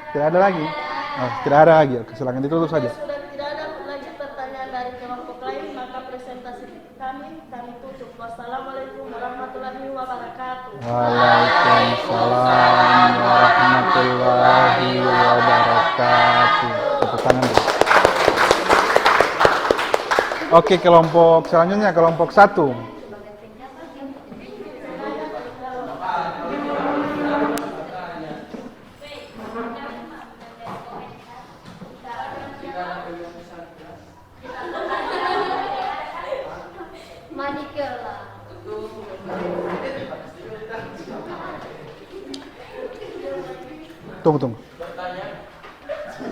Tidak ada lagi? Oh, tidak ada lagi. Oke, silakan ditutup saja. Sudah tidak ada lagi pertanyaan dari kelompok lain, maka presentasi kami tutup. Wassalamualaikum warahmatullahi wabarakatuh. Waalaikumsalam warahmatullahi wabarakatuh. Tepuk tangan dulu. Oke, kelompok selanjutnya, kelompok 1. Manicure lah. Tunggu.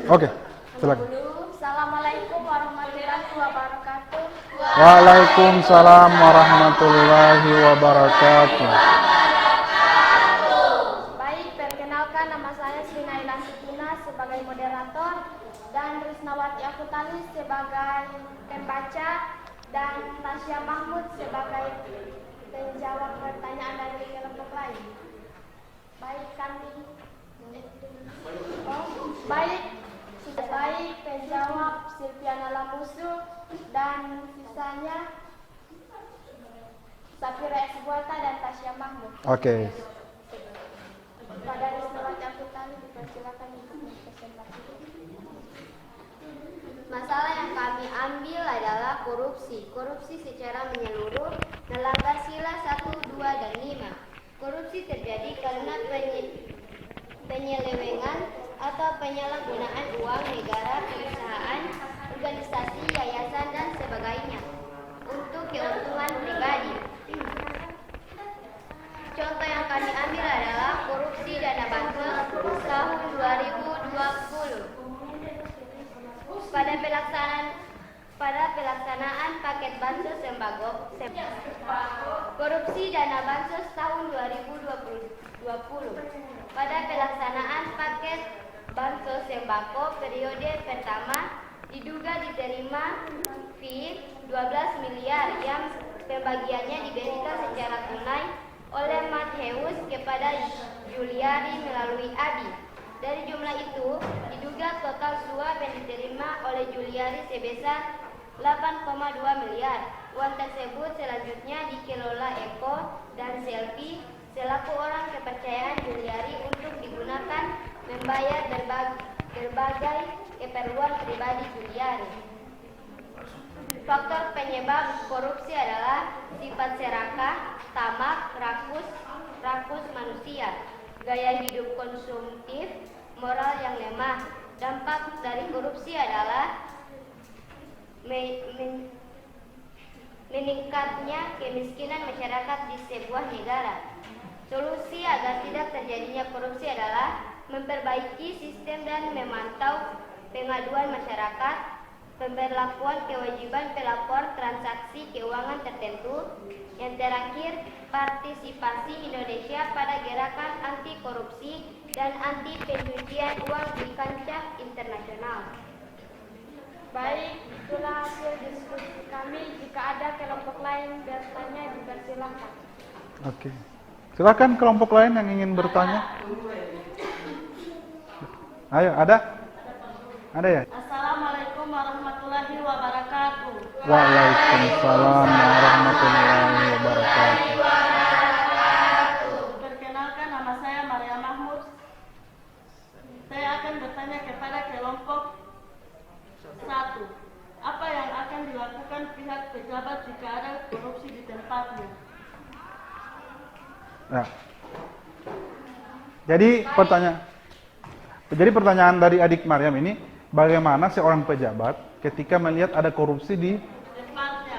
Oke, silakan. Assalamualaikum warahmatullahi wabarakatuh. Waalaikumsalam warahmatullahi wabarakatuh. Baik, perkenalkan, nama saya Sri Naila Sukina sebagai moderator dan Risnawati Akutali sebagai pembaca dan Tasya Mahmud sebagai penjawab pertanyaan dari kelompok lain. Baik, penjawab Silviana Lamusu dan sisanya Safira Esbuata dan Tasya Mahmud. Oke. Pada Risnawati Akutali dipersilakan untuk presentasi. Masalah yang kami ambil adalah korupsi. Korupsi secara menyeluruh melanggar sila 1, 2, dan 5. Korupsi terjadi karena penyelewengan atau penyalahgunaan uang negara, perusahaan, organisasi, yayasan, dan sebagainya untuk keuntungan pribadi. Contoh yang kami ambil adalah korupsi dana bansos tahun 2020. Pada bansos sembako, korupsi dana bansos tahun 2020. Pada pelaksanaan paket bansos sembako periode pertama diduga diterima fee 12 miliar yang pembagiannya diberikan secara tunai oleh Matheus kepada Juliari melalui Adi. Dari jumlah itu, diduga total suap yang diterima oleh Juliari sebesar 8,2 miliar. Uang tersebut selanjutnya dikelola Eko dan Selvi selaku orang kepercayaan Juliari untuk digunakan membayar berbagai keperluan pribadi Juliari. Faktor penyebab korupsi adalah sifat serakah, tamak, rakus manusia, gaya hidup konsumtif, moral yang lemah. Dampak dari korupsi adalah meningkatnya kemiskinan masyarakat di sebuah negara. Solusi agar tidak terjadinya korupsi adalah memperbaiki sistem dan memantau pengaduan masyarakat, pemberlakuan kewajiban pelapor transaksi keuangan tertentu. Yang terakhir, partisipasi Indonesia pada gerakan anti korupsi dan anti pencucian uang di kancah internasional. Baik, itulah hasil diskusi kami. Jika ada kelompok lain bertanya, dipersilakan. Oke. Silakan kelompok lain yang ingin bertanya. Ayo, ada? Ada ya? Assalamualaikum warahmatullahi wabarakatuh. Waalaikumsalam warahmatullahi wabarakatuh. Perkenalkan, nama saya Maria Mahmud. Saya akan bertanya kepada kelompok 1. Apa yang akan dilakukan pihak pejabat jika ada korupsi di tempatnya? Ya. Jadi pertanyaan dari adik Maryam ini, bagaimana seorang pejabat ketika melihat ada korupsi di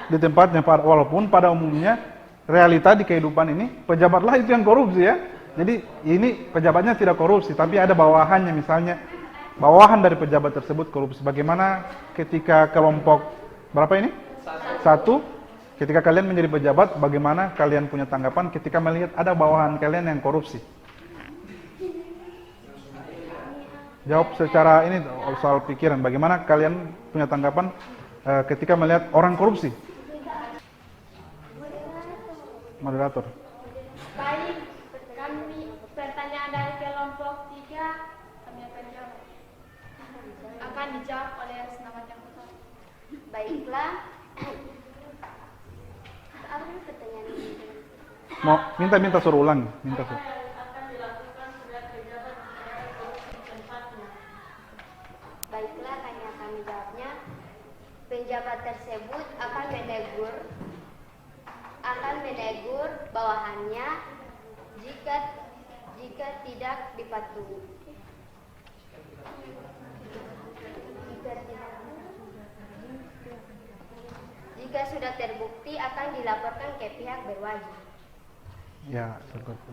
tempatnya, walaupun pada umumnya realita di kehidupan ini pejabatlah itu yang korupsi ya. Jadi ini pejabatnya tidak korupsi, tapi ada bawahannya, misalnya bawahan dari pejabat tersebut korupsi. Bagaimana ketika kelompok berapa ini? 1. Ketika kalian menjadi pejabat, bagaimana kalian punya tanggapan ketika melihat ada bawahan kalian yang korupsi? Jawab secara ini soal pikiran. Bagaimana kalian punya tanggapan ketika melihat orang korupsi? Moderator. Baik, kami pertanyaan dari kelompok 3 kami akan jawab. Akan dijawab oleh Senawat yang pertama. Baiklah. Apa pertanyaan ini? Mau minta suruh ulang, minta suruh. Akan dilakukan pihak pejabat jika ada korupsi di tempatnya. Baiklah, kami akan menjawabnya. Penjabat tersebut akan menegur bawahannya jika tidak dipatuhi. Jika sudah terbukti akan dilaporkan ke pihak berwajib. Ya, seperti.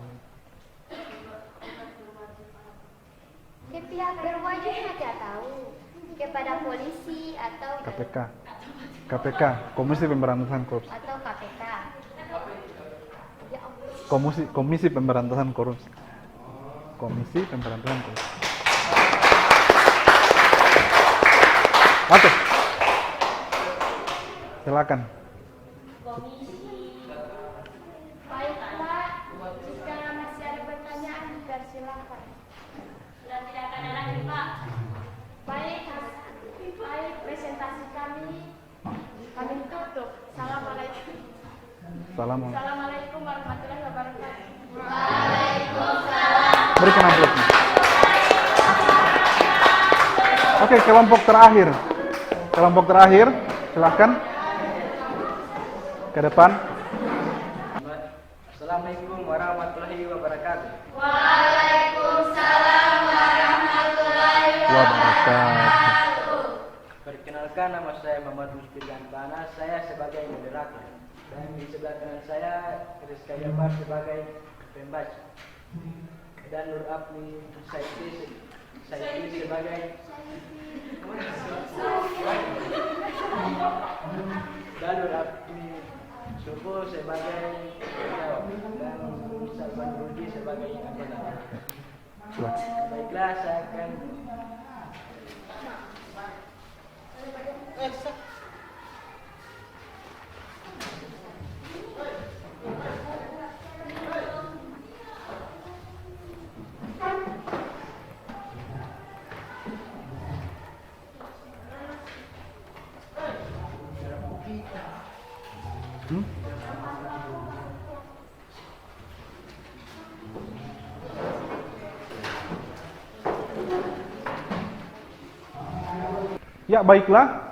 Ke pihak berwajib tidak tahu, kepada polisi atau KPK, Komisi Pemberantasan Korupsi. Atau KPK. Ya Allah. Komisi Pemberantasan Korupsi. Komisi Pemberantasan Korupsi. Oke. Silakan. Baiklah, jika masih ada pertanyaan, dipersilakan. Sudah tidak ada lagi, Pak. Baik, presentasi kami tutup. Assalamualaikum. Assalamualaikum warahmatullahi wabarakatuh. Berikan amplopnya. Oke, kelompok terakhir, silahkan ke depan. Assalamualaikum warahmatullahi wabarakatuh. Waalaikumsalam warahmatullahi Wabarakatuh. Perkenalkan, nama saya Muhammad Muspirian Bana. Saya sebagai moderator. Dan di sebelah kanan saya Rizka Jabar sebagai pembaca. Dan Nur Afni Saidi sebagai dan beraktif Suku sebagai penjawab dan Salman Rudi sebagai penanya. Baiklah, saya akan Ya baiklah,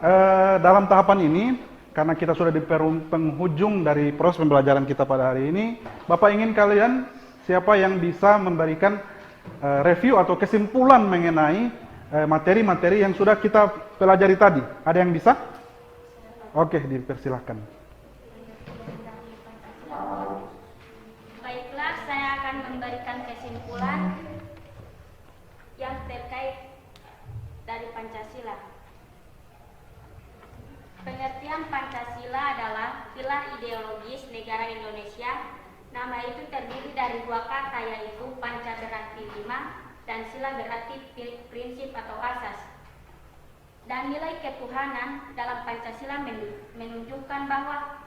dalam tahapan ini, karena kita sudah di penghujung dari proses pembelajaran kita pada hari ini, Bapak ingin kalian, siapa yang bisa memberikan review atau kesimpulan mengenai materi-materi yang sudah kita pelajari tadi. Ada yang bisa? Oke, dipersilahkan. Baiklah, saya akan memberikan kesimpulan yang terkait dari Pancasila. Pengertian Pancasila adalah pilar ideologis negara Indonesia. Nama itu terdiri dari dua kata, yaitu Panca berarti 5 dan Sila berarti prinsip atau asas. Dan nilai ketuhanan dalam Pancasila menunjukkan bahwa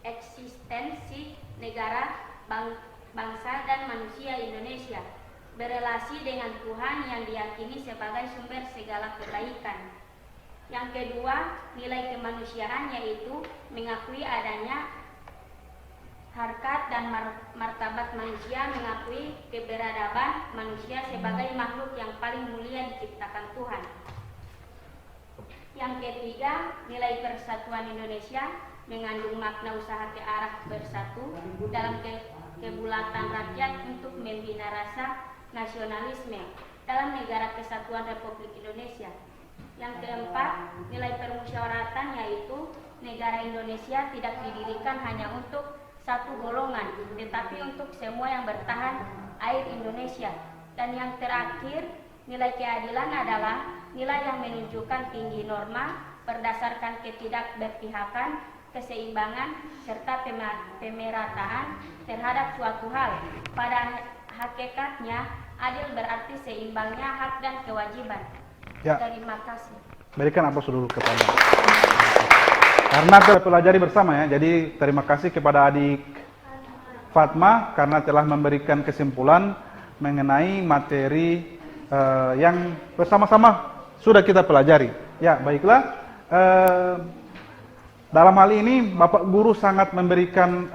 eksistensi negara, bangsa, dan manusia Indonesia berelasi dengan Tuhan yang diyakini sebagai sumber segala kebaikan. Yang kedua, nilai kemanusiaan, yaitu mengakui adanya harkat dan martabat manusia, mengakui keberadaban manusia sebagai makhluk yang paling mulia diciptakan Tuhan. Yang ketiga, nilai persatuan Indonesia mengandung makna usaha ke arah bersatu dalam kebulatan rakyat untuk membina rasa nasionalisme dalam negara kesatuan Republik Indonesia. Yang keempat, nilai permusyawaratan, yaitu negara Indonesia tidak didirikan hanya untuk satu golongan, tetapi untuk semua yang bertahan air Indonesia. Dan yang terakhir, nilai keadilan adalah nilai yang menunjukkan tinggi norma berdasarkan ketidakberpihakan, keseimbangan, serta pemerataan terhadap suatu hal. Pada hakikatnya, adil berarti seimbangnya hak dan kewajiban. Ya. Terima kasih. Berikan aplaus dulu kepada. Karena kita pelajari bersama ya, jadi terima kasih kepada adik Fatma karena telah memberikan kesimpulan mengenai materi yang bersama-sama sudah kita pelajari. Ya, baiklah. Dalam hal ini Bapak Guru sangat memberikan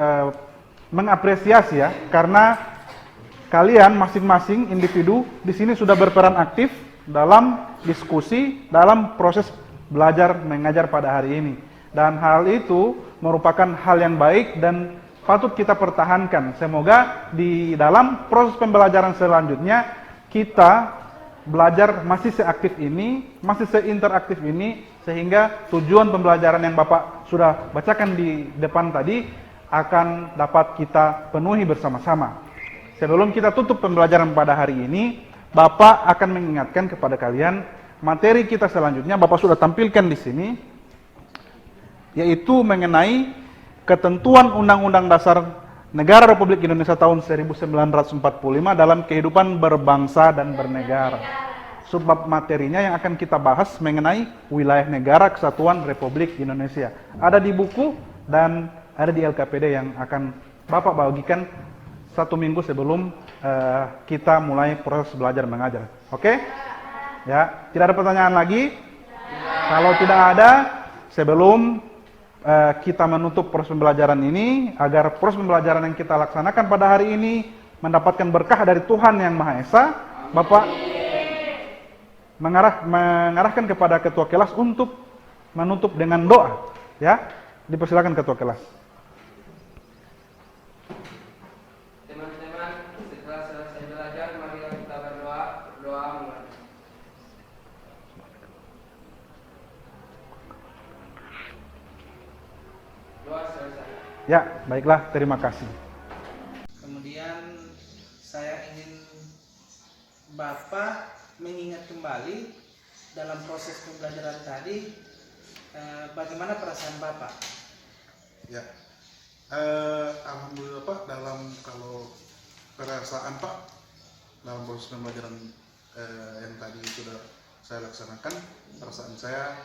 mengapresiasi ya, karena kalian masing-masing individu di sini sudah berperan aktif dalam diskusi, dalam proses belajar mengajar pada hari ini. Dan hal itu merupakan hal yang baik dan patut kita pertahankan. Semoga di dalam proses pembelajaran selanjutnya kita belajar masih seaktif ini, masih seinteraktif ini, sehingga tujuan pembelajaran yang Bapak sudah bacakan di depan tadi akan dapat kita penuhi bersama-sama. Sebelum kita tutup pembelajaran pada hari ini, Bapak akan mengingatkan kepada kalian materi kita selanjutnya. Bapak sudah tampilkan di sini, yaitu mengenai ketentuan Undang-Undang Dasar Negara Republik Indonesia tahun 1945 dalam kehidupan berbangsa dan bernegara. Subbab materinya yang akan kita bahas mengenai wilayah negara kesatuan Republik Indonesia. Ada di buku dan ada di LKPD yang akan Bapak bagikan 1 minggu sebelum kita mulai proses belajar mengajar. Oke? Ya, tidak ada pertanyaan lagi? Kalau tidak ada, sebelum kita menutup proses pembelajaran ini, agar proses pembelajaran yang kita laksanakan pada hari ini mendapatkan berkah dari Tuhan Yang Maha Esa, Bapak mengarahkan kepada ketua kelas untuk menutup dengan doa. Ya, dipersilakan ketua kelas. Ya, baiklah, terima kasih. Kemudian saya ingin Bapak mengingat kembali dalam proses pembelajaran tadi bagaimana perasaan Bapak? Ya, alhamdulillah Pak, dalam kalau perasaan Pak dalam proses pembelajaran yang tadi sudah saya laksanakan, perasaan saya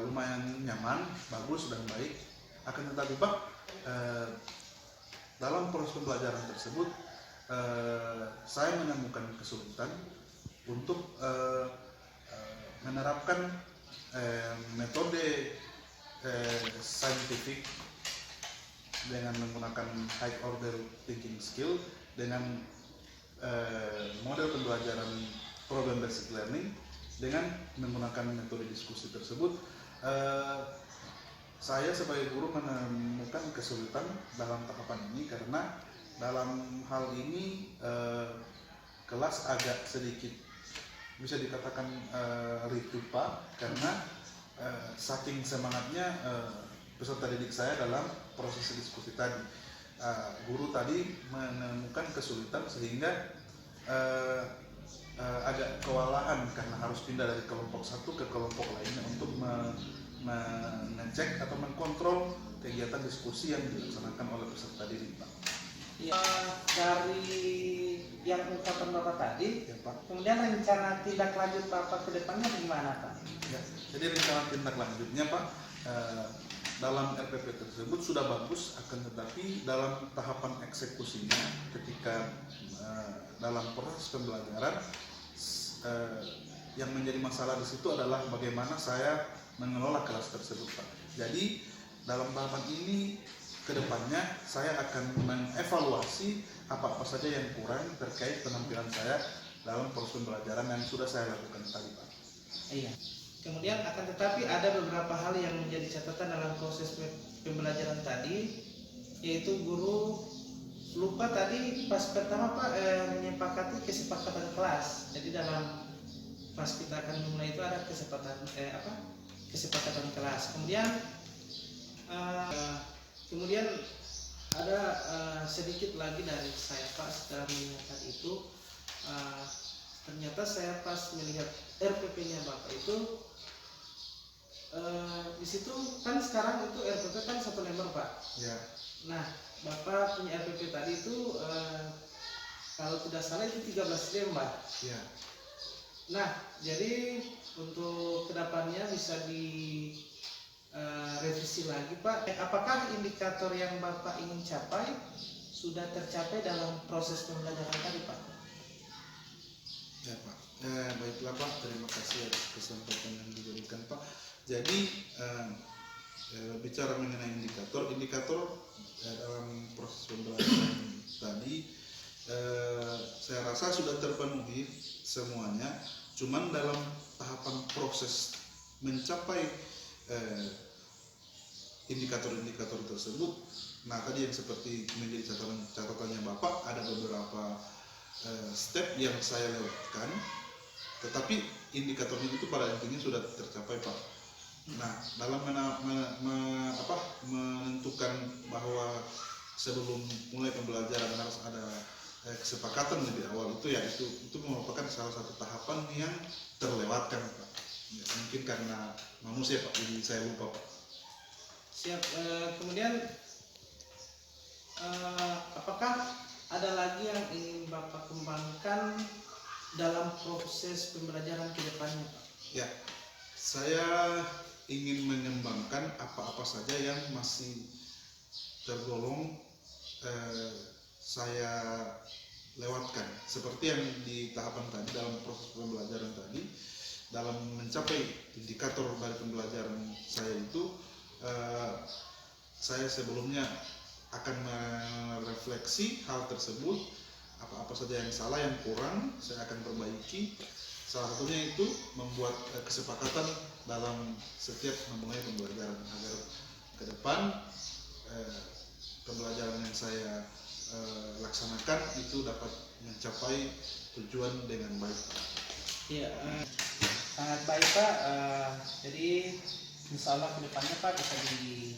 lumayan nyaman, bagus dan baik. Akan tetapi Pak, dalam proses pembelajaran tersebut saya menemukan kesulitan untuk menerapkan metode scientific dengan menggunakan high order thinking skill dengan model pembelajaran problem based learning dengan menggunakan metode diskusi tersebut. Saya sebagai guru menemukan kesulitan dalam tahapan ini karena dalam hal ini kelas agak sedikit bisa dikatakan ricuh Pak, karena saking semangatnya peserta didik saya dalam proses diskusi tadi. Guru tadi menemukan kesulitan sehingga agak kewalahan karena harus pindah dari kelompok satu ke kelompok lainnya untuk mengecek atau mengkontrol kegiatan diskusi yang dilaksanakan oleh peserta didik Pak. Ya, dari yang ungkapan Bapak tadi, Ya Pak. kemudian rencana tindak lanjut Bapak ke depannya gimana Pak? Ya, jadi rencana tindak lanjutnya Pak, dalam RPP tersebut sudah bagus, akan tetapi dalam tahapan eksekusinya ketika dalam proses pembelajaran yang menjadi masalah di situ adalah bagaimana saya mengelola kelas tersebut Pak. Jadi dalam tahapan ini kedepannya saya akan mengevaluasi apa-apa saja yang kurang terkait penampilan saya dalam proses pembelajaran yang sudah saya lakukan tadi Pak. Iya. Kemudian akan tetapi ada beberapa hal yang menjadi catatan dalam proses pembelajaran tadi, yaitu guru lupa tadi pas pertama Pak menyepakati kesepakatan kelas. Jadi dalam pas kita akan memulai itu ada kesepakatan kelas. Kemudian ada sedikit lagi dari saya Pak setelah mengingatkan itu, ternyata saya pas melihat RPP-nya Bapak itu di situ kan sekarang itu RPP kan 1 lembar Pak. Ya. Nah Bapak punya RPP tadi itu kalau tidak salah itu 13 lembar. Ya. Nah jadi untuk kedepannya bisa di revisi lagi Pak. Apakah indikator yang Bapak ingin capai sudah tercapai dalam proses pembelajaran tadi Pak? Ya Pak. Baiklah Pak, terima kasih atas kesempatan yang diberikan Pak. Jadi bicara mengenai indikator dalam proses pembelajaran tadi saya rasa sudah terpenuhi semuanya. Cuman dalam tahapan proses mencapai indikator-indikator tersebut, nah tadi yang seperti menjadi catatannya Bapak, ada beberapa step yang saya lewatkan, tetapi indikator itu pada intinya sudah tercapai Pak. Nah dalam menentukan bahwa sebelum mulai pembelajaran harus ada kesepakatan lebih awal, itu merupakan salah satu tahapan yang terlewatkan Pak. Ya, mungkin karena manusia Pak, jadi saya lupa Pak. Siap. Kemudian apakah ada lagi yang ingin Bapak kembangkan dalam proses pembelajaran ke depannya Pak? Ya, saya ingin mengembangkan apa-apa saja yang masih tergolong saya lewatkan, seperti yang di tahapan tadi dalam proses pembelajaran tadi. Dalam mencapai indikator dari pembelajaran saya itu, saya sebelumnya akan merefleksi hal tersebut, apa-apa saja yang salah, yang kurang, saya akan perbaiki. Salah satunya itu membuat kesepakatan dalam setiap memulai pembelajaran agar ke depan pembelajaran yang saya laksanakan itu dapat mencapai tujuan dengan baik. Iya, sangat baik Pak. Jadi insya Allah kedepannya Pak bisa di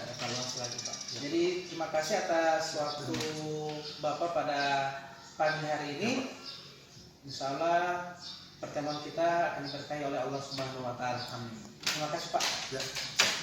evaluasi lagi Pak. Jadi terima kasih atas waktu Bapak pada pagi hari ini. Insya Allah pertemuan kita akan diberkahi oleh Allah Subhanahu Wa Taala. Amin. Terima kasih Pak. Ya.